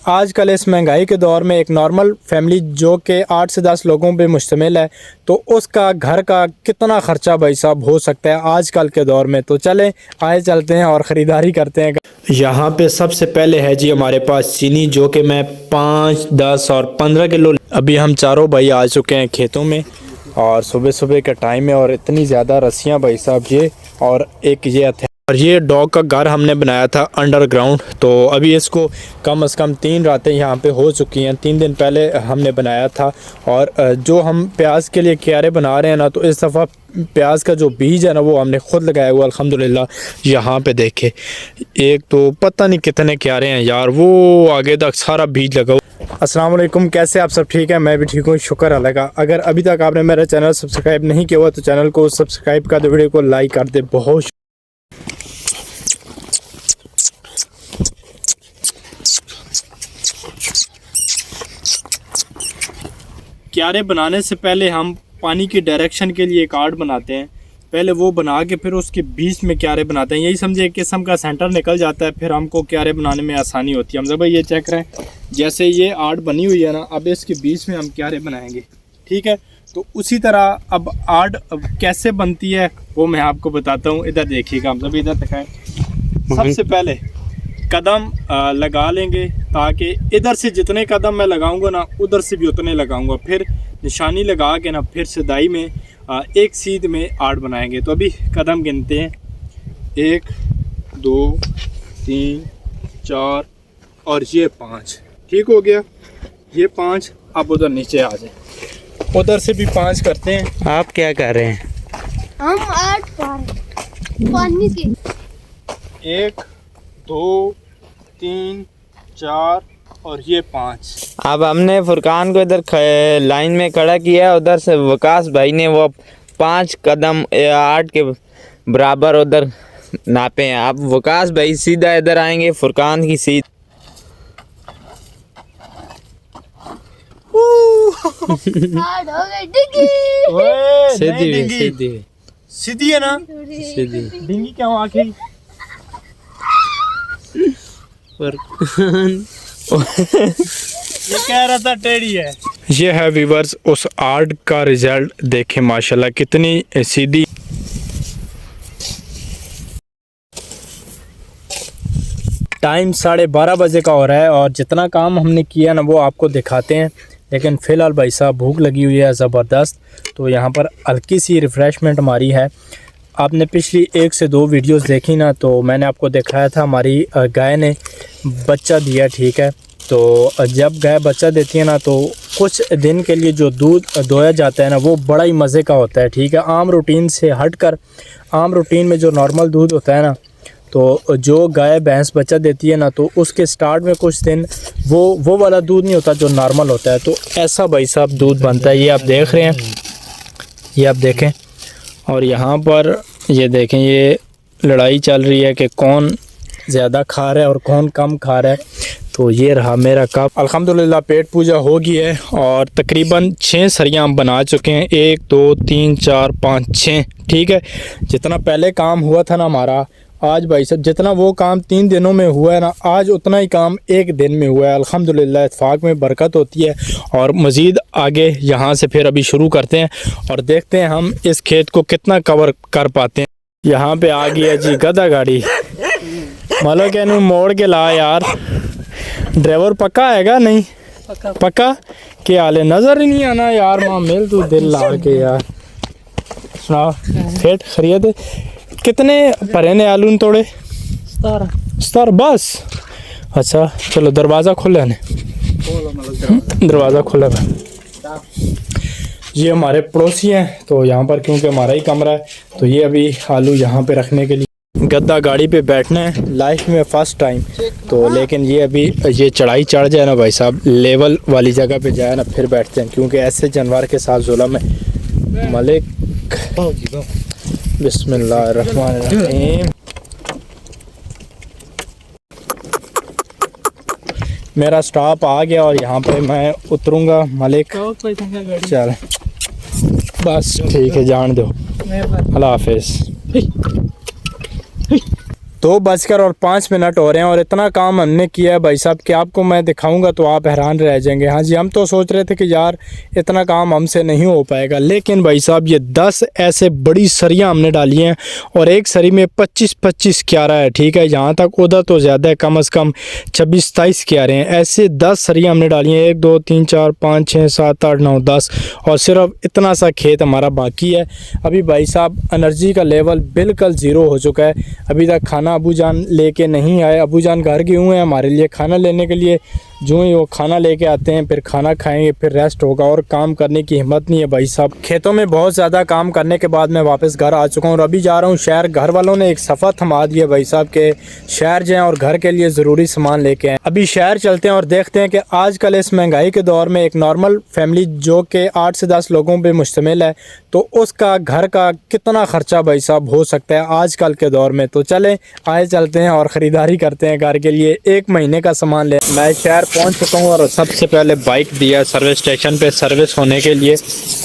आजकल इस महंगाई के दौर में एक नॉर्मल फैमिली जो कि 8 से 10 लोगों पे मुश्तमिल है, तो उसका घर का कितना ख़र्चा भाई साहब हो सकता है आजकल के दौर में। तो चलें आए चलते हैं और ख़रीदारी करते हैं। यहाँ पे सबसे पहले है जी हमारे पास चीनी, जो कि मैं 5, 10 और 15 किलो। अभी हम चारों भाई आ चुके हैं खेतों में और सुबह सुबह का टाइम है और इतनी ज़्यादा रस्सियाँ भाई साहब ये, और एक ये और ये डॉग का घर हमने बनाया था अंडरग्राउंड। तो अभी इसको कम से कम 3 रातें यहाँ पे हो चुकी हैं। 3 दिन पहले हमने बनाया था। और जो हम प्याज के लिए क्यारे बना रहे हैं ना, तो इस दफ़ा प्याज का जो बीज है ना वो हमने ख़ुद लगाया हुआ अल्हम्दुलिल्लाह। यहाँ पे देखे एक तो पता नहीं कितने क्यारे हैं यार, वो आगे तक सारा बीज लगा हुआ। अस्सलाम वालेकुम, कैसे आप सब ठीक है? मैं भी ठीक हूँ, शुक्र अल्लाह का। अगर अभी तक आपने मेरा चैनल सब्सक्राइब नहीं किया हुआ तो चैनल को सब्सक्राइब कर दे, वीडियो को लाइक कर दे। बहुत क्यारे बनाने से पहले हम पानी की डायरेक्शन के लिए एक आर्ट बनाते हैं। पहले वो बना के फिर उसके बीच में क्यारे बनाते हैं। यही समझे एक किस्म का सेंटर निकल जाता है, फिर हमको क्यारे बनाने में आसानी होती है। हम भाई ये चेक करें, जैसे ये आर्ट बनी हुई है ना, अब इसके बीच में हम क्यारे बनाएंगे, ठीक है। तो उसी तरह अब आर्ट कैसे बनती है वो मैं आपको बताता हूँ। इधर देखिएगा, हम इधर दिखाएं। सबसे पहले कदम लगा लेंगे, ताकि इधर से जितने कदम मैं लगाऊंगा ना उधर से भी उतने लगाऊंगा। फिर निशानी लगा के ना फिर सिदाई में एक सीध में आर्ट बनाएंगे। तो अभी कदम गिनते हैं, 1 2 3 4 और ये 5। ठीक हो गया, ये 5। अब उधर नीचे आ जाए, उधर से भी 5 करते हैं। आप क्या कर रहे हैं? हम आर्ट पानी की 1 2 3 4 और ये 5। अब हमने फुरकान को इधर लाइन में खड़ा किया, उधर से वकास भाई ने वो 5 कदम 8 के बराबर उधर नापे हैं। अब वकास भाई सीधा इधर आएंगे, फुरकान की सीध हार्ड हो गई डिग्गी। सीधी सीधी है ना, सीधी डिंगी क्या हुआ आखिर? ये कह रहा था टेढ़ी है। ये है व्यूअर्स उस आर्ट का रिजल्ट, देखें माशाल्लाह कितनी सीधी। टाइम 12:30 बजे का हो रहा है और जितना काम हमने किया ना वो आपको दिखाते हैं। लेकिन फ़िलहाल भाई साहब भूख लगी हुई है ज़बरदस्त, तो यहाँ पर हल्की सी रिफ़्रेशमेंट हमारी है। आपने पिछली 1 से 2 वीडियोस देखी ना, तो मैंने आपको दिखाया था हमारी गाय ने बच्चा दिया, ठीक है। तो जब गाय बच्चा देती है ना, तो कुछ दिन के लिए जो दूध दोया जाता है ना वो बड़ा ही मज़े का होता है, ठीक है। आम रूटीन से हटकर, आम रूटीन में जो नॉर्मल दूध होता है ना, तो जो गाय भैंस बच्चा देती है ना, तो उसके स्टार्ट में कुछ दिन वो वाला दूध नहीं होता जो नॉर्मल होता है। तो ऐसा भाई साहब दूध बनता है। ये आप देख रहे हैं, ये आप देखें। और यहाँ पर ये देखें, ये लड़ाई चल रही है कि कौन ज़्यादा खा रहा है और कौन कम खा रहा है। तो ये रहा मेरा कप। अल्हम्दुलिल्लाह पेट पूजा हो गई है और तकरीबन 6 सरियाँ हम बना चुके हैं। 1 2 3 4 5 6, ठीक है। जितना पहले काम हुआ था ना हमारा, आज भाई साहब जितना वो काम 3 दिनों में हुआ है ना, आज उतना ही काम 1 दिन में हुआ है। अल्हम्दुलिल्लाह इत्फाक में बरकत होती है। और मज़ीद आगे यहाँ से फिर अभी शुरू करते हैं और देखते हैं हम इस खेत को कितना कवर कर पाते हैं। यहाँ पे आ गई है जी गधा गाड़ी, मतलब क्या नहीं मोड़ के ला यार। ड्राइवर पक्का आएगा? नहीं पक्का के आले नज़र ही नहीं आना यार। माँ मिल तू दिल ला के यार। सुना खेत खरीद कितने भरे ने आलू तोड़े? 17 बस। अच्छा चलो दरवाज़ा खोले ने, दरवाज़ा खोला है। ये हमारे पड़ोसी हैं, तो यहाँ पर क्योंकि हमारा ही कमरा है, तो ये अभी आलू यहाँ पे रखने के लिए। गद्दा गाड़ी पे बैठना है लाइफ में फ़र्स्ट टाइम, तो लेकिन ये अभी ये चढ़ाई चढ़ जाए ना भाई साहब, लेवल वाली जगह पे जाए ना फिर बैठते हैं, क्योंकि ऐसे जानवर के साथ जुल्म है। मलिक बिस्मिल्लाहिर्रहमानिर्रहीम। मेरा स्टॉप आ गया और यहाँ पे मैं उतरूँगा। मलिक चल बस ठीक है, जान दो। अल्लाह हाफिज़। 2:05 हो रहे हैं और इतना काम हमने किया है भाई साहब कि आपको मैं दिखाऊंगा तो आप हैरान रह जाएंगे। हाँ जी, हम तो सोच रहे थे कि यार इतना काम हमसे नहीं हो पाएगा, लेकिन भाई साहब ये 10 ऐसे बड़ी सरियाँ हमने डाली हैं और एक सरी में 25-25 क्यारा है। ठीक है, यहाँ तक उधर तो ज़्यादा है, कम से कम 26-27 क्यारे हैं। ऐसे 10 सरियाँ हमने डाली हैं, 1 2 3 4 5 6 7 8 9 10, और सिर्फ इतना सा खेत हमारा बाकी है। अभी भाई साहब एनर्जी का लेवल बिल्कुल ज़ीरो हो चुका है। अभी तक खाना अबू जान लेके नहीं आए। अबू जान घर गए हुए हैं हमारे लिए खाना लेने के लिए। जो ही वो खाना लेके आते हैं फिर खाना खाएंगे, फिर रेस्ट होगा, और काम करने की हिम्मत नहीं है भाई साहब। खेतों में बहुत ज़्यादा काम करने के बाद मैं वापस घर आ चुका हूँ और अभी जा रहा हूँ शहर। घर वालों ने एक सफ़र थमा दिया भाई साहब के शहर जाएँ और घर के लिए ज़रूरी सामान लेके आएँ। अभी शहर चलते हैं और देखते हैं कि आजकल इस महंगाई के दौर में एक नॉर्मल फैमिली जो कि 8 से 10 लोगों पर मुश्तमिल है, तो उसका घर का कितना ख़र्चा भाई साहब हो सकता है आजकल के दौर में। तो चलें आए चलते हैं और ख़रीदारी करते हैं घर के लिए 1 महीने का सामान ले। मैं शहर पहुंच चुका हूं और सबसे पहले बाइक दिया सर्विस स्टेशन पे सर्विस होने के लिए,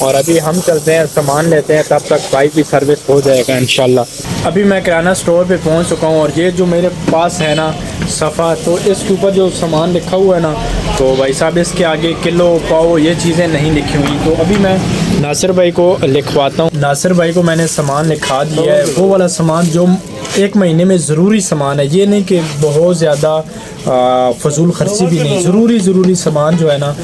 और अभी हम चलते हैं सामान लेते हैं, तब तक बाइक भी सर्विस हो जाएगा इंशाल्लाह। अभी मैं किराना स्टोर पे पहुंच चुका हूं और ये जो मेरे पास है ना सफ़ा, तो इसके ऊपर जो सामान लिखा हुआ है ना, तो भाई साहब इसके आगे किलो पाव ये चीज़ें नहीं लिखी हुई। तो अभी मैं नासिर भाई को लिखवाता हूँ। नासिर भाई को मैंने सामान लिखा दिया है, वो वाला सामान जो 1 महीने में ज़रूरी सामान है। ये नहीं कि बहुत ज़्यादा फजूल खर्ची भी नहीं, ज़रूरी सामान जो है ना,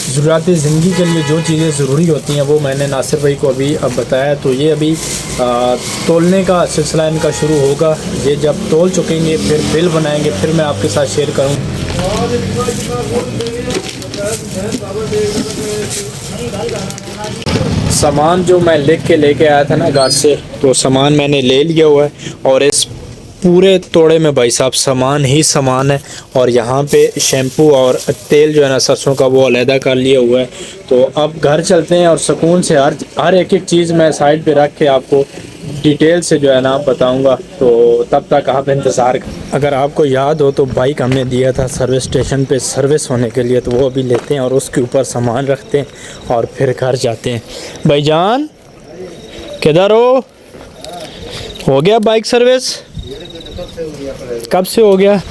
ज़रूरत ज़िंदगी के लिए जो चीज़ें ज़रूरी होती हैं वो मैंने नासिर भाई को अभी अब बताया। तो ये अभी तोलने का सिलसिला इनका शुरू होगा। ये जब तोल चुकेंगे फिर बिल बनाएंगे, फिर मैं आपके साथ शेयर करूँ। सामान जो मैं लिख के लेके आया था ना घर से, तो सामान मैंने ले लिया हुआ है और इस पूरे तोड़े में भाई साहब सामान ही सामान है। और यहाँ पे शैम्पू और तेल जो है ना सरसों का वो अलहदा कर लिया हुआ है। तो अब घर चलते हैं और सुकून से हर एक चीज़ मैं साइड पे रख के आपको डिटेल से जो है ना बताऊंगा। तो तब तक आप इंतज़ार करें। अगर आपको याद हो तो बाइक हमने दिया था सर्विस स्टेशन पे सर्विस होने के लिए, तो वो अभी लेते हैं और उसके ऊपर सामान रखते हैं और फिर घर जाते हैं। भाईजान किधर हो गया बाइक सर्विस? कब से हो गया?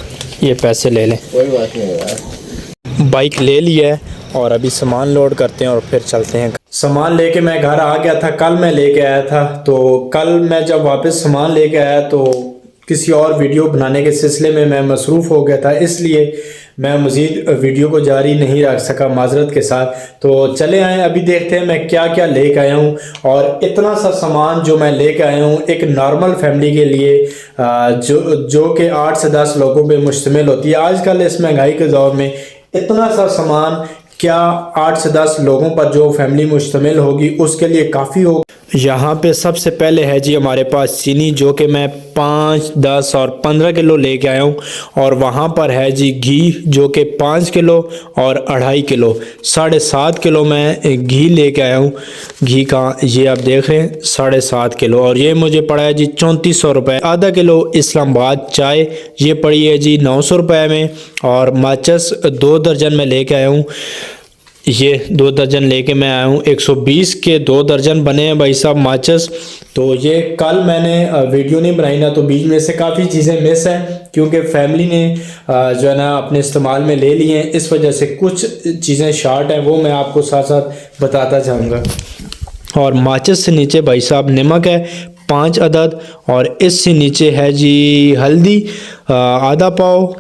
ये पैसे ले लें। कोई बात नहीं यार। बाइक ले लिया है और अभी सामान लोड करते हैं और फिर चलते हैं। सामान लेके मैं घर आ गया था, कल मैं लेके आया था। तो कल मैं जब वापस सामान लेके आया तो किसी और वीडियो बनाने के सिलसिले में मैं मसरूफ़ हो गया था, इसलिए मैं मज़ीद वीडियो को जारी नहीं रख सका, माजरत के साथ। तो चले आए अभी देखते हैं मैं क्या क्या लेके आया हूँ। और इतना सा सामान जो मैं लेके आया हूँ एक नॉर्मल फैमिली के लिए जो कि 8 से 10 लोगों पे मुश्तमिल होती है। आजकल इस महंगाई के दौर में इतना सा सामान क्या 8 से 10 लोगों पर जो फैमिली मुश्तमिल होगी उसके लिए काफ़ी होगा। यहाँ पे सबसे पहले है जी हमारे पास चीनी, जो कि मैं 5, 10 और 15 किलो लेके आया हूँ। और वहाँ पर है जी घी, जो कि 5 किलो और 2.5 किलो, 7.5 किलो मैं घी लेके आया हूँ। घी का ये आप देख रहे हैं 7.5 किलो, और ये मुझे पड़ा है जी 3400 रुपये। आधा किलो इस्लामाबाद चाय ये पड़ी है जी 900 रुपये में। और माचिस 2 दर्जन में लेके आया हूँ, ये 2 दर्जन लेके मैं आया हूँ। 120 के 2 दर्जन बने हैं भाई साहब माचिस। तो ये कल मैंने वीडियो नहीं बनाई ना, तो बीच में से काफ़ी चीज़ें मिस हैं क्योंकि फैमिली ने जो है ना अपने इस्तेमाल में ले ली हैं, इस वजह से कुछ चीज़ें शार्ट हैं, वो मैं आपको साथ साथ बताता जाऊँगा। और माचिस से नीचे भाई साहब नमक है 5 अदद, और इससे नीचे है जी हल्दी आधा पाव,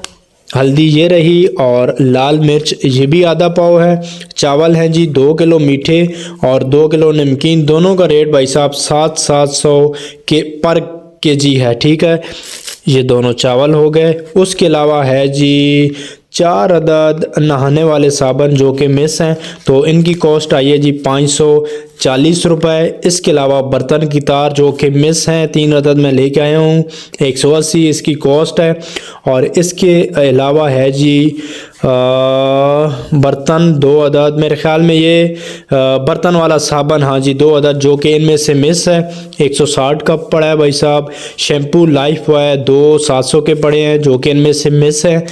हल्दी ये रही, और लाल मिर्च ये भी आधा पाव है। चावल हैं जी 2 किलो मीठे और 2 किलो नमकीन, दोनों का रेट भाई साहब 700 के पर केजी है। ठीक है, ये दोनों चावल हो गए। उसके अलावा है जी 4 अदद नहाने वाले साबुन जो कि मिस हैं, तो इनकी कॉस्ट आई है जी 540 रुपये। इसके अलावा बर्तन की तार जो कि मिस हैं 3 अदद मैं लेके आया हूँ, 180 इसकी कॉस्ट है। और इसके अलावा है जी बर्तन 2 अदद, मेरे ख्याल में ये बर्तन वाला साबुन, हाँ जी 2 अदद जो कि इनमें से मिस है, 160 का पड़ा है भाई साहब। शैम्पू लाइफ बॉय 2 700 के पड़े हैं जो कि इनमें से मिस है।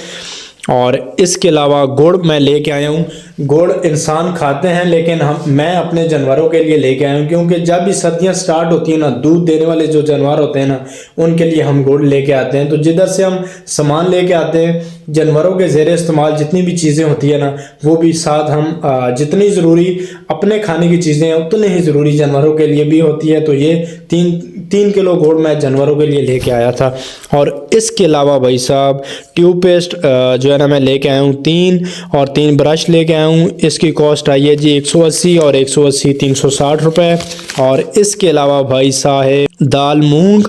और इसके अलावा गुड़ मैं लेके आया हूँ। गुड़ इंसान खाते हैं लेकिन मैं अपने जानवरों के लिए लेके आया हूँ, क्योंकि जब भी सर्दियाँ स्टार्ट होती हैं ना, दूध देने वाले जो जानवर होते हैं ना, उनके लिए हम गुड़ लेके आते हैं। तो जिधर से हम सामान लेके आते हैं, जानवरों के ज़ेर इस्तेमाल जितनी भी चीज़ें होती है ना, वो भी साथ हम जितनी ज़रूरी अपने खाने की चीज़ें हैं उतनी ही ज़रूरी जानवरों के लिए भी होती है। तो ये तीन किलो गुड़ मैं जानवरों के लिए लेके आया था। और इसके अलावा भाई साहब ट्यूबपेस्ट जो है ना मैं लेके आया हूँ 3, और 3 ब्रश लेके आया हूँ। इसकी कॉस्ट आई है जी 180, और 180 360 रुपये। और इसके अलावा भाई साहब दाल मूंग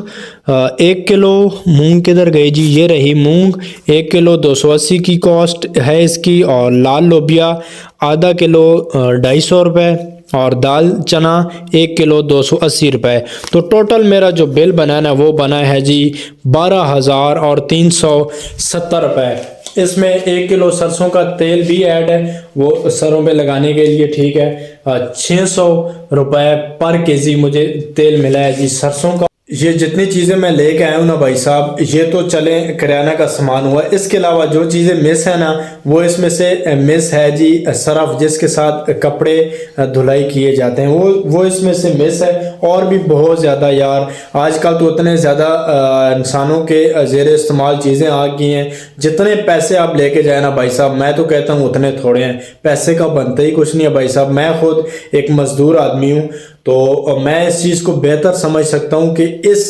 1 किलो। मूंग किधर गई जी, ये रही मूंग 1 किलो 280 की कॉस्ट है इसकी। और लाल लोबिया आधा किलो 250 रुपये। और दाल चना 1 किलो 280 रुपये। तो टोटल मेरा जो बिल बना ना वो बना है जी 12,000 और 370 रुपये। इसमें 1 किलो सरसों का तेल भी ऐड है, वो सरों पे लगाने के लिए, ठीक है। 600 रुपये पर केजी मुझे तेल मिला है जी सरसों का। ये जितनी चीज़ें मैं लेके आया हूँ ना भाई साहब, ये तो चले किराना का सामान हुआ। इसके अलावा जो चीज़ें मिस है ना, वो इसमें से मिस है जी सर्फ, जिसके साथ कपड़े धुलाई किए जाते हैं, वो इसमें से मिस है। और भी बहुत ज़्यादा यार, आजकल तो इतने ज़्यादा इंसानों के ज़ेर इस्तेमाल चीज़ें आ गई हैं। जितने पैसे आप लेके जाए ना भाई साहब, मैं तो कहता हूँ उतने थोड़े हैं। पैसे का बनता ही कुछ नहीं है भाई साहब। मैं खुद एक मज़दूर आदमी हूँ, तो मैं इस चीज़ को बेहतर समझ सकता हूँ कि इस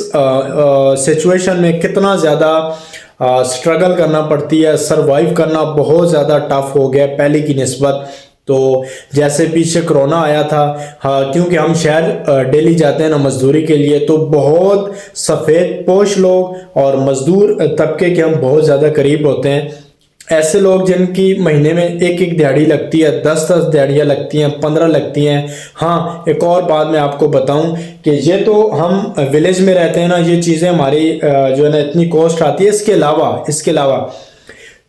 सिचुएशन में कितना ज़्यादा स्ट्रगल करना पड़ती है। सरवाइव करना बहुत ज़्यादा टफ हो गया पहले की निस्बत। तो जैसे पीछे कोरोना आया था, हाँ, क्योंकि हम शहर डेली जाते हैं ना मजदूरी के लिए, तो बहुत सफ़ेद पोश लोग और मज़दूर तबके के हम बहुत ज़्यादा करीब होते हैं। ऐसे लोग जिनकी महीने में एक दिहाड़ी लगती है, 10 दिहाड़ियाँ लगती हैं, 15 लगती हैं। हाँ, एक और बात मैं आपको बताऊं कि ये तो हम विलेज में रहते हैं ना, ये चीज़ें हमारी जो है ना इतनी कॉस्ट आती है। इसके अलावा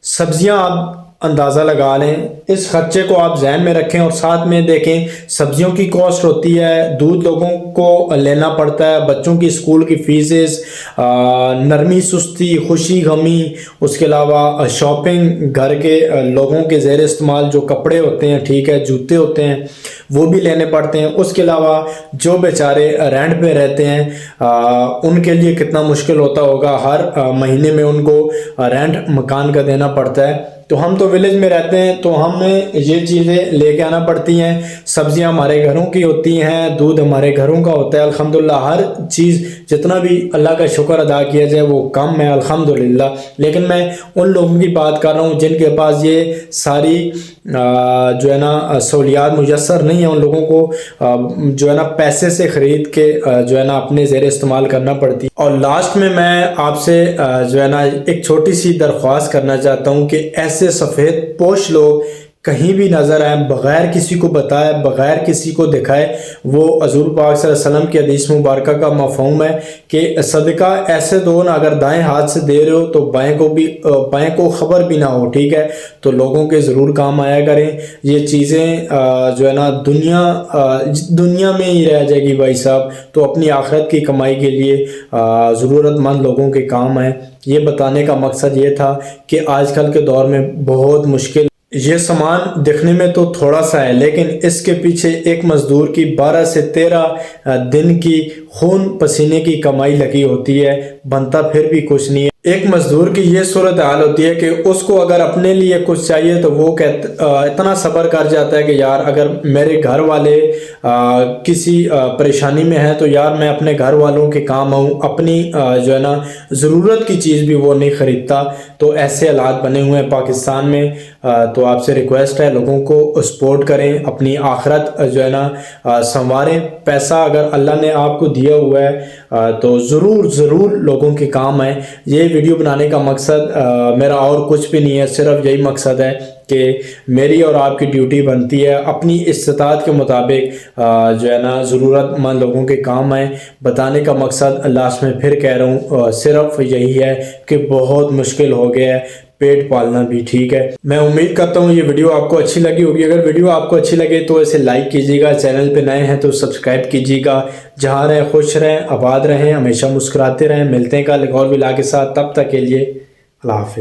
सब्जियां आप अंदाज़ा लगा लें, इस खर्चे को आप जहन में रखें। और साथ में देखें सब्जियों की कॉस्ट होती है, दूध लोगों को लेना पड़ता है, बच्चों की स्कूल की फीसेस, नरमी सुस्ती खुशी गमी, उसके अलावा शॉपिंग, घर के लोगों के ज़ेर इस्तेमाल जो कपड़े होते हैं, ठीक है, जूते होते हैं, वो भी लेने पड़ते हैं। उसके अलावा जो बेचारे रेंट पे रहते हैं उनके लिए कितना मुश्किल होता होगा, हर महीने में उनको रेंट मकान का देना पड़ता है। तो हम तो विलेज में रहते हैं, तो हमें ये चीज़ें लेके आना पड़ती हैं। सब्जियां हमारे घरों की होती हैं, दूध हमारे घरों का होता है। अल्हम्दुलिल्लाह हर चीज़ जितना भी अल्लाह का शुक्र अदा किया जाए वो कम है अल्हम्दुलिल्लाह। लेकिन मैं उन लोगों की बात कर रहा हूँ जिनके पास ये सारी जो है ना सहूलियात मुयस्सर नहीं है। उन लोगों को जो है ना पैसे से ख़रीद के जो है ना अपने ज़ेर इस्तेमाल करना पड़ती है। और लास्ट में मैं आपसे जो है ना एक छोटी सी दरख्वास्त करना चाहता हूँ कि ऐसे सफ़ेद पोश लोग कहीं भी नज़र आए, बग़ैर किसी को बताए, बग़ैर किसी को दिखाए, वो हज़ूर पाक सल्लल्लाहु अलैहि वसल्लम की हदीस मुबारका का मफ़हूम है कि सदका ऐसे दो ना, अगर दाएं हाथ से दे रहे हो तो बाएं को ख़बर भी ना हो, ठीक है। तो लोगों के ज़रूर काम आया करें। ये चीज़ें जो है ना दुनिया में ही रह जाएगी भाई साहब, तो अपनी आखिरत की कमाई के लिए ज़रूरतमंद लोगों के काम है। ये बताने का मकसद ये था कि आजकल के दौर में बहुत मुश्किल, ये सामान दिखने में तो थोड़ा सा है, लेकिन इसके पीछे एक मज़दूर की 12 से 13 दिन की खून पसीने की कमाई लगी होती है, बनता फिर भी कुछ नहीं है। एक मज़दूर की ये सूरत हाल होती है कि उसको अगर अपने लिए कुछ चाहिए तो वो इतना सब्र कर जाता है कि यार अगर मेरे घर वाले किसी परेशानी में है तो यार मैं अपने घर वालों के काम आऊँ, अपनी जो है ना ज़रूरत की चीज़ भी वो नहीं ख़रीदता। तो ऐसे हालात बने हुए हैं पाकिस्तान में। तो आपसे रिक्वेस्ट है लोगों को सपोर्ट करें, अपनी आखिरत जो है ना संवारें। पैसा अगर अल्लाह ने आपको दिया हुआ है तो ज़रूर लोगों के काम है। ये वीडियो बनाने का मकसद मेरा और कुछ भी नहीं है, सिर्फ यही मकसद है कि मेरी और आपकी ड्यूटी बनती है अपनी इस्तात के मुताबिक जो है ना ज़रूरतमंद लोगों के काम आए। बताने का मकसद लास्ट में फिर कह रहा हूँ सिर्फ यही है कि बहुत मुश्किल हो गया है पेट पालना भी, ठीक है। मैं उम्मीद करता हूँ ये वीडियो आपको अच्छी लगी होगी। अगर वीडियो आपको अच्छी लगे तो इसे लाइक कीजिएगा, चैनल पे नए हैं तो सब्सक्राइब कीजिएगा। जहाँ रहें खुश रहें, आबाद रहें, हमेशा मुस्कुराते रहें। मिलते हैं कल एक और विला के साथ, तब तक के लिए अल्लाह हाफ़िज़।